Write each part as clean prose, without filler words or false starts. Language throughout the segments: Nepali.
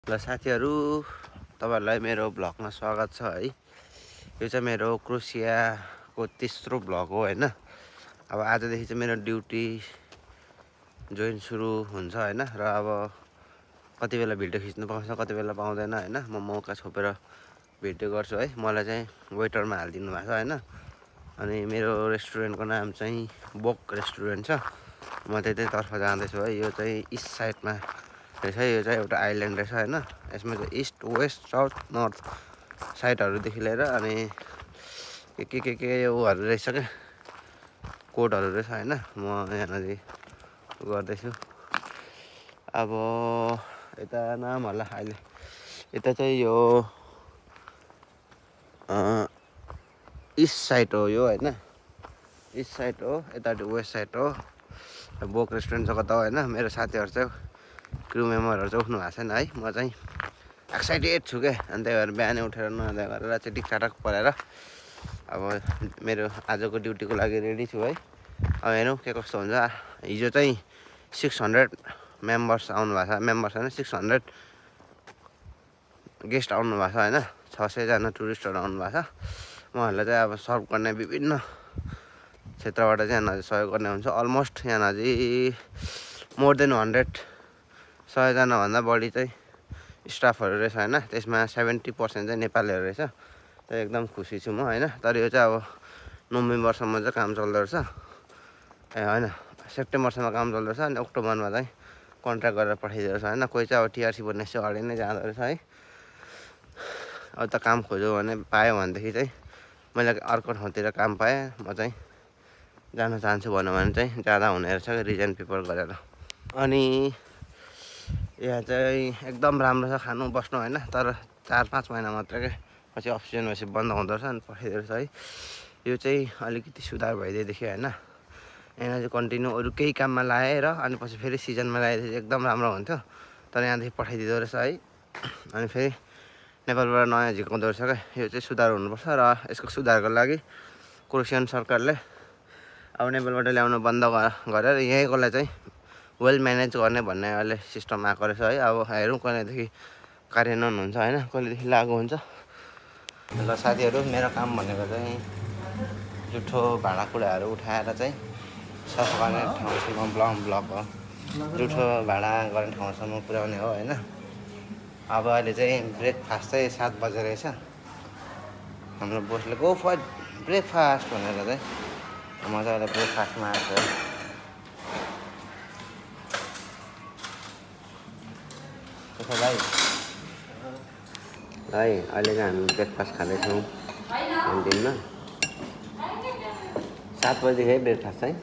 ल साथीहरु तपाईहरुलाई मेरो भ्लगमा स्वागत छ है। यो चाहिँ मेरो क्रोएसियाको तेस्रो भ्लग हो हैन। अब आजदेखि चाहिँ मेरो ड्युटी जोइन सुरु हुन्छ हैन र अब कति बेला भिडियो खिच्नु पाउँछ कति बेला पाउँदैन हैन। म मौका छोपेर भिडियो गर्छु है। मलाई चाहिँ वेटरमा हाल्दिनु भएको छ हैन। अनि मेरो रेस्टुरेन्टको नाम चाहिँ बोक रेस्टुरेन्ट छ। म त्यतैतर्फ जाँदैछु है। यो चाहिँ इस्ट साइडमा रहेछ। यो चाहिँ एउटा आइल्यान्ड रहेछ हैन। यसमा चाहिँ इस्ट वेस्ट साउथ नर्थ साइडहरुदेखि लिएर अनि के उहरु रहेछ के कोडहरु रहेछ हैन। म यहाँनेरि गर्दैछु। अब यता नामहरुलाई अहिले यता चाहिँ यो इस्ट साइड हो यो हैन। इस्ट साइड हो। यता वेस्ट साइड हो। बोक रेस्टुरेन्ट छ कता हैन। मेरो साथीहरु चाहिँ क्रू मेम्बरहरु चाहिँ उठ्नु भएको छैन है। म चाहिँ एक्साइटेड छु के। अनि त्यही भएर बिहानै उठेर नुहाइ गरेर चाहिँ टिकटाक परेर अब मेरो आजको ड्युटीको लागि रेडी छु है। अब हेरौँ के कस्तो हुन्छ। हिजो चाहिँ 600 मेम्बर्स आउनु भएको छ। मेम्बर्स हैन 600 गेस्ट आउनु भएको छ हैन। 600 जना टुरिस्टहरु आउनु भएको छ। उहाँहरुलाई चाहिँ अब सर्भ गर्ने विभिन्न क्षेत्रबाट चाहिँ यहाँ सहयोग गर्ने हुन्छ। अलमोस्ट यहाँ मोर देन 100 जना भन्दा बढी चाहिँ स्टाफहरु रहेछ हैन। त्यसमा 70% चाहिँ नेपालीहरु रहेछ। त एकदम खुसी छु म हैन। तर यो चाहिँ अब नोभेम्बरसम्म चाहिँ काम चल्दो रहेछ। हैन सेप्टेम्बरसम्म काम चल्दो रहेछ। अनि अक्टोबरमा चाहिँ कन्ट्र्याक्ट गरेर पठाइदिएको रहेछ हैन। कोही चाहिँ अब टीआरसी बन्ने चाहिँ अगाडि नै जाँदो रहेछ है। अब त काम खोज्यो भने पायो भनेदेखि चाहिँ मैले अर्को ठाउँतिर काम पाएँ म चाहिँ जान चाहन्छु भन्यो भने चाहिँ जाँदा हुने रहेछ रिजन पेपर गरेर। अनि यहाँ चाहिँ एकदम राम्रो छ खानु बस्नु हैन। तर 4-5 महिना मात्र के पछि अक्सिजन पछि बन्द हुँदो रहेछ अनि पठाइदिएको रहेछ है। यो चाहिँ अलिकति सुधार भइदिएदेखि हैन यहाँ चाहिँ कन्टिन्यू अरु केही काममा लाएर अनि पछि फेरि सिजनमा लगाएपछि एकदम राम्रो हुन्थ्यो। तर यहाँदेखि पठाइदिँदो रहेछ है। अनि फेरि नेपालबाट नयाँ झिकाउँदो रहेछ क्या। यो चाहिँ सुधार हुनुपर्छ र यसको सुधारको लागि क्रोएसियन सरकारले अब नेपालबाट ल्याउन बन्द गरेर यहीँकोलाई चाहिँ वेल म्यानेज गर्ने भन्ने अहिले सिस्टम आएको रहेछ है। अब हेरौँ कहिलेदेखि कार्यान्वयन हुन्छ हैन कहिलेदेखि लागू हुन्छ। ल साथीहरु मेरो काम भनेको चाहिँ जुठो भाँडाकुँडाहरु उठाएर चाहिँ सफा गर्ने ठाउँसम्म ब्लक हो। जुठो भाँडा गर्ने ठाउँसम्म पुर्याउने हो हैन। अब अहिले चाहिँ ब्रेकफास्ट चाहिँ 7 बजे रहेछ। हाम्रो बोसले गो फर ब्रेकफास्ट भनेर चाहिँ म चाहिँ अहिले ब्रेकफास्टमा आएको छु। भाइ अहिले चाहिँ हामी ब्रेकफास्ट खाँदैछौँ क्यान्टिनमा। 7 बजेदेखि है ब्रेकफास्ट चाहिँ।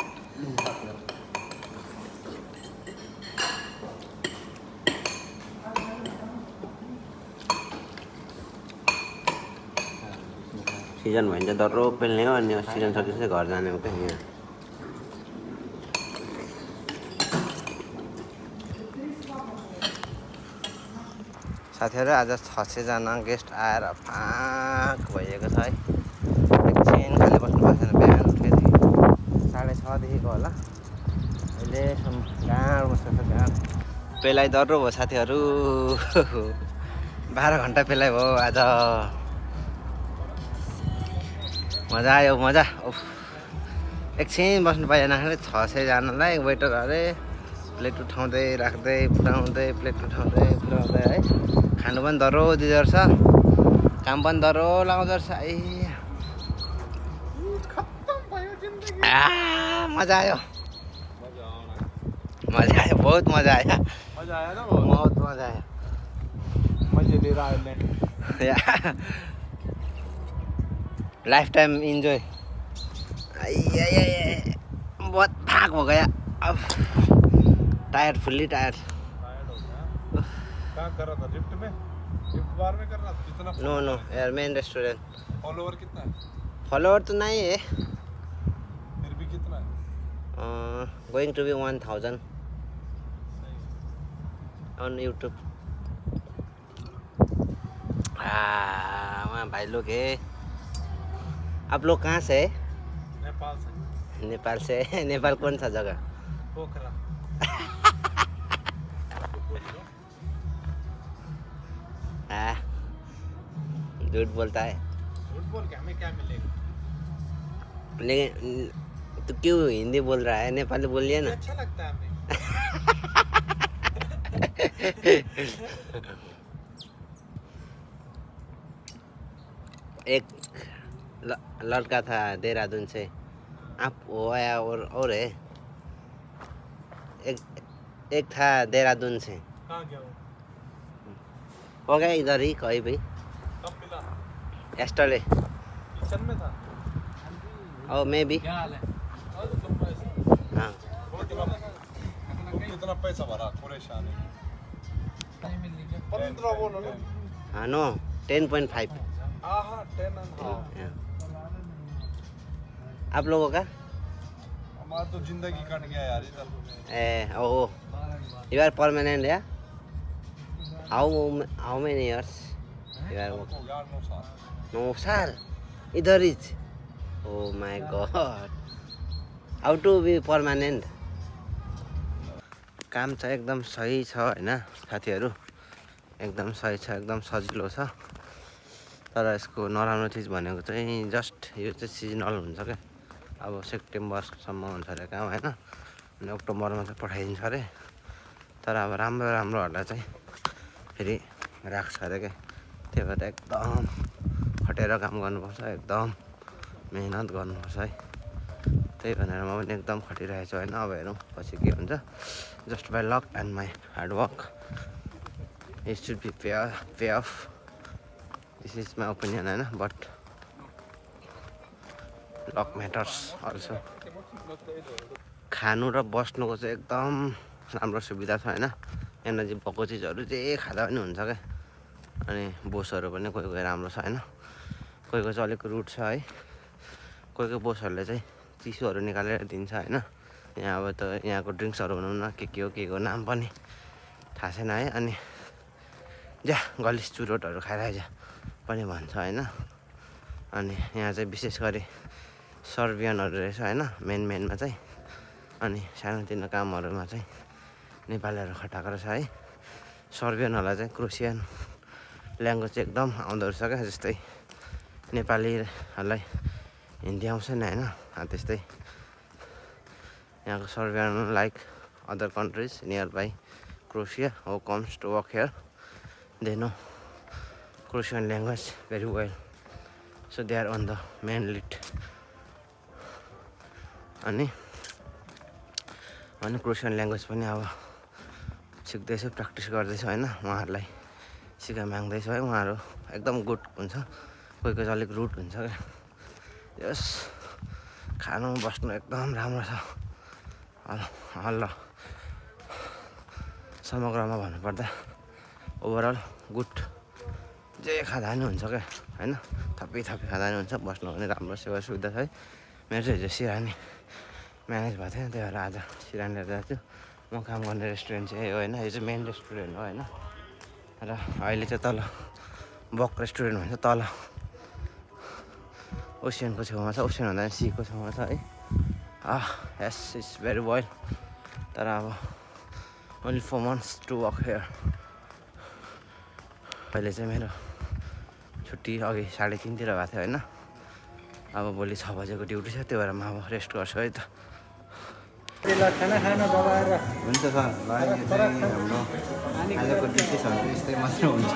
सिजन भइन्छ दर्रो पेल्ने हो अनि सिजन सकेपछि घर जाने हो क्या यहाँ। साथीहरु आज 600 जना गेस्ट आएर फाक भइएको छ है। एकछिन खाली बस्नु भएको छैन। बिहान उठेदेखि 6:30 देखिको होला अहिलेसम्म गाँड बसेको छ गाँड। पेलाइ दर्रो भयो साथीहरु। 12 घण्टा पेलाइ भयो आज। मजा आयो मजा। एकछिन बस्नु पाएन। 600 जनालाई वेटरहरुले प्लेट उठाउँदै राख्दै पुर्याउँदै प्लेट उठाउँदै पुर्याउँदै है। खानु पनि दह्रो दिँदो रहेछ। काम पनि दह्रो लगाउँदो रहेछ। मजा आयो। मजा आयो बहुत मजा आयो। मजा आयो ना बहुत मजा आयो। मजे ले रहा है मैं। Life time enjoy. बहुत भाग हो गया अब। Tired fully tired. क्या कर रहा था लिफ्ट में? लिफ्ट बार में कर रहा था कितना? नो यार मेन रेस्टोरेंट। फॉलोवर कितना है? फॉलोवर तो नहीं है। फिर भी कितना है? Going to be 1000 on YouTube. वहाँ भाई लोग है। आप लोग कहाँ से? नेपाल से। नेपाल से। नेपाल कौन सा जगह? पोखरा। हाँ झूठ बोलता है झूठ बोल के हमें क्या मिलेगा? लेकिन तू क्यों हिंदी बोल रहा है नेपाली बोलिए ना अच्छा लगता है हमें। एक लड़का था देहरादून से आप वो आया और है एक था देहरादून से कहाँ गया वो? हो गया इधर ही कहीं भी कब मिला? एस्टरडे किचन में था? और मैं भी क्या हाल है? हाँ कितना पैसा भरा? परेशान है 15 बोलो ना। हाँ नो 10.5 हाँ 10 हाँ। आप लोगों का हमारा तो जिंदगी कट गया यार इधर। Oh, you are permanent, yeah? How many years? You are working? हो गया 9 साल। 9 साल. इधर is. Oh my God. How to be permanent? काम चाहिँ एकदम सही छ हैन साथीहरु एकदम सही छ एकदम सजिलो छ तर यसको नराम्रो चीज भनेको चाहिँ जस्ट यो चाहिँ सिजनल हुन्छ के अब सेप्टेम्बरसम्म हुन्छ रे काम हैन अनि अक्टोबरमा चाहिँ पठाइदिन्छ अरे तर अब राम्रोहरूलाई चाहिँ फेरि राख्छ अरे के त्यही भएर एकदम खटेर काम गर्नुपर्छ एकदम मेहनत गर्नुपर्छ है त्यही भनेर म पनि एकदम खटिरहेको छु हैन अब हेरौँ पछि के हुन्छ just by luck and my hard work it should be pay off this is my opinion हैन बट लक म्याटर्स अल्सो खानु र बस्नुको चाहिँ एकदम राम्रो सुविधा छ हैन एनर्जी भएको चिजहरू जे खाँदा पनि हुन्छ क्या अनि बोसहरू पनि कोही कोही राम्रो छ हैन कोही कोही चाहिँ अलिक रुट छ है कोही कोही बोसहरूले चाहिँ चिसोहरू निकालेर दिन्छ हैन यहाँ अब त यहाँको ड्रिङ्क्सहरू भनौँ न के को नाम पनि थाहा छैन है अनि जा गलिस चुरोटहरू खाइरहेछ पनि भन्छ हैन अनि यहाँ चाहिँ विशेष गरी सर्बियनहरू रहेछ हैन मेनमा चाहिँ अनि सानोतिनो कामहरूमा चाहिँ नेपालीहरू खटाएको रहेछ है सर्बियनहरूलाई चाहिँ क्रोसियन ल्याङ्ग्वेज चाहिँ एकदम आउँदो रहेछ क्या जस्तै नेपालीहरूलाई हिन्दी आउँछ नि हैन त्यस्तै यहाँको Serbian like other countries nearby Croatia who comes to work here they know Croatian language very well so they are on the main lead अनि क्रोसियन ल्याङ्ग्वेज पनि अब सिक्दैछु प्र्याक्टिस गर्दैछु हैन उहाँहरूलाई सिकाइ माग्दैछु है उहाँहरू एकदम गुड हुन्छ कोही कोही अलिक रुट हुन्छ क्या यस खानु बस्नु एकदम राम्रो छ हल्ल समग्रमा भन्नुपर्दा ओभरअल गुड जे खाँदा पनि हुन्छ क्या हैन थपी खाँदा पनि हुन्छ बस्नु पनि राम्रो सेवा सुविधा छ है मेरो चाहिँ हिजो सिरानी म्यानेज भएको थियो त्यही भएर आज सिरानी लिएर जान्छु म काम गर्ने रेस्टुरेन्ट चाहिँ हो हैन यो चाहिँ मेन रेस्टुरेन्ट हो हैन र अहिले चाहिँ तल बक रेस्टुरेन्ट भन्छ तल ओसियनको छेउमा छ ओसियन भन्दा सीको छेउमा छ है यस इट्स भेरी वेल तर अब only 4 months to work here अहिले चाहिँ मेरो छुट्टी अघि 3:30 भएको थियो हैन अब भोलि 6 बजेको ड्युटी छ त्यही भएर म अब रेस्ट गर्छु है त खाना खान दबाएर हुन्छ सर ल यो चाहिँ हाम्रो आजको डिसेसहरू यस्तै मात्र हुन्छ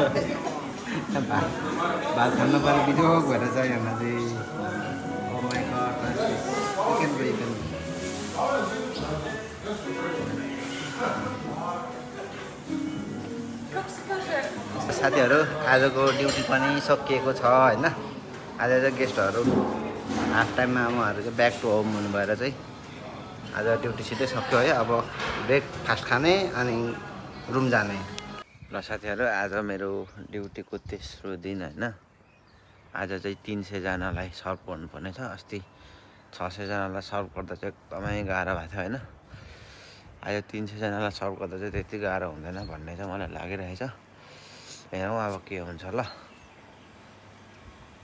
भात खानु पर्ने बिजोग भएर चाहिँ यहाँ चाहिँ साथीहरू आजको ड्युटी पनि सकिएको छ हैन आज चाहिँ गेस्टहरू हाफ टाइममा उहाँहरू चाहिँ ब्याक टु होम हुनु भएर चाहिँ आज ड्युटी छिटै सक्यो है अब ब्रेकफास्ट खाने अनि रुम जाने ल साथीहरू आज मेरो ड्युटीको तेस्रो दिन हैन आज चाहिँ 300जनालाई सर्भ गर्नुपर्ने छ अस्ति 600जनालाई सर्भ गर्दा चाहिँ एकदमै गाह्रो भएको थियो हैन आज 300जनालाई सर्भ गर्दा चाहिँ त्यति गाह्रो हुँदैन भन्ने चाहिँ मलाई लागिरहेछ हेरौँ अब के हुन्छ ल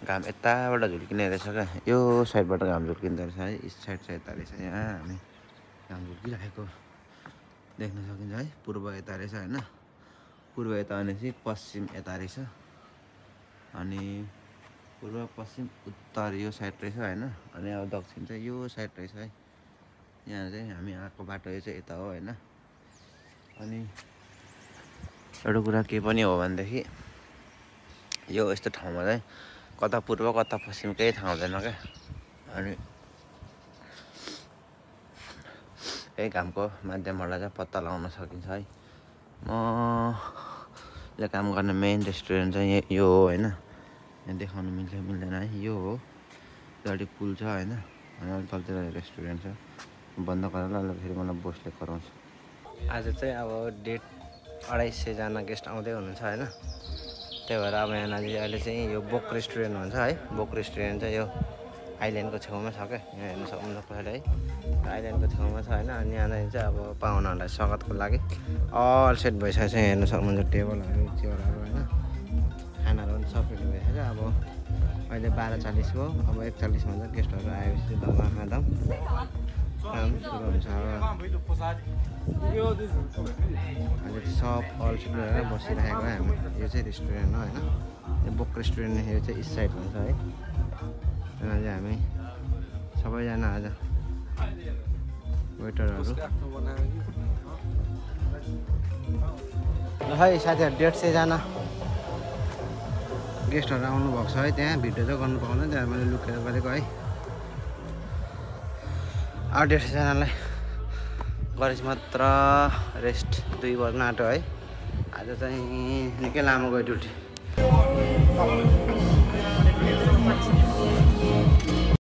घाम यताबाट झुल्किने रहेछ क्या यो साइडबाट घाम झुल्किँदो रहेछ है इस साइड चाहिँ यता रहेछ यहाँ हामी घाम झुल्किरहेको देख्न सकिन्छ है पूर्व यता रहेछ हैन पूर्व यता भनेपछि पश्चिम यता रहेछ अनि पूर्व पश्चिम उत्तर यो साइड रहेछ हैन अनि अब दक्षिण चाहिँ यो साइड रहेछ है यहाँ चाहिँ हामी आएको बाटो यो चाहिँ यता हो हैन अनि एउटा कुरा के पनि हो भनेदेखि यो यस्तो ठाउँमा चाहिँ कता पूर्व कता पश्चिम केही थाहा हुँदैन क्या अनि यही कामको माध्यमबाट चाहिँ पत्ता लगाउन सकिन्छ है म काम गर्ने मेन रेस्टुरेन्ट चाहिँ यो हो हैन यहाँ देखाउनु मिल्छ मिल्दैन है यो हो गाडी पुल छ हैन अनि तलतिर रेस्टुरेन्ट छ बन्द गरेर अहिले फेरि मलाई बोसले कराउँछ आज चाहिँ अब डेट 250 जना गेस्ट आउँदै हुनुहुन्छ हैन त्यही भएर अब यहाँ अहिले चाहिँ यो बोक रेस्टुरेन्ट भन्छ है बोक रेस्टुरेन्ट चाहिँ यो आइल्यान्डको छेउमा छ क्या यहाँ हेर्नु सक्नुहुन्छ पहिले है आइल्यान्डको छेउमा छ हैन अनि यहाँ चाहिँ अब पाहुनाहरूलाई स्वागतको लागि अल सेट भइसकेको छ हेर्नु सक्नुहुन्छ टेबलहरू चेयरहरू हैन खानाहरू पनि सब रेडी भइसकेको छ अब अहिले 12:40 भयो अब 41 मा चाहिँ गेस्टहरू आएपछि धमाधम काम सुरु हुन्छ अहिले सब अल सेट गरेर बसिरहेको है हामी यो चाहिँ रेस्टुरेन्ट हो हैन यो बोक रेस्टुरेन्ट यो चाहिँ इस्ट साइड भन्छ है आज हामी सबैजना आज वेटरहरू ल है साथीहरू 150 जना गेस्टहरू आउनुभएको छ है त्यहाँ भिडियो चाहिँ गर्नु पाउँदैन त्यहाँ मैले लुकेर गरेको है 150 जनालाई गरेपछि मात्र रेस्ट 2 बज्न आँट्यो है आज चाहिँ निकै लामो गयो ड्युटी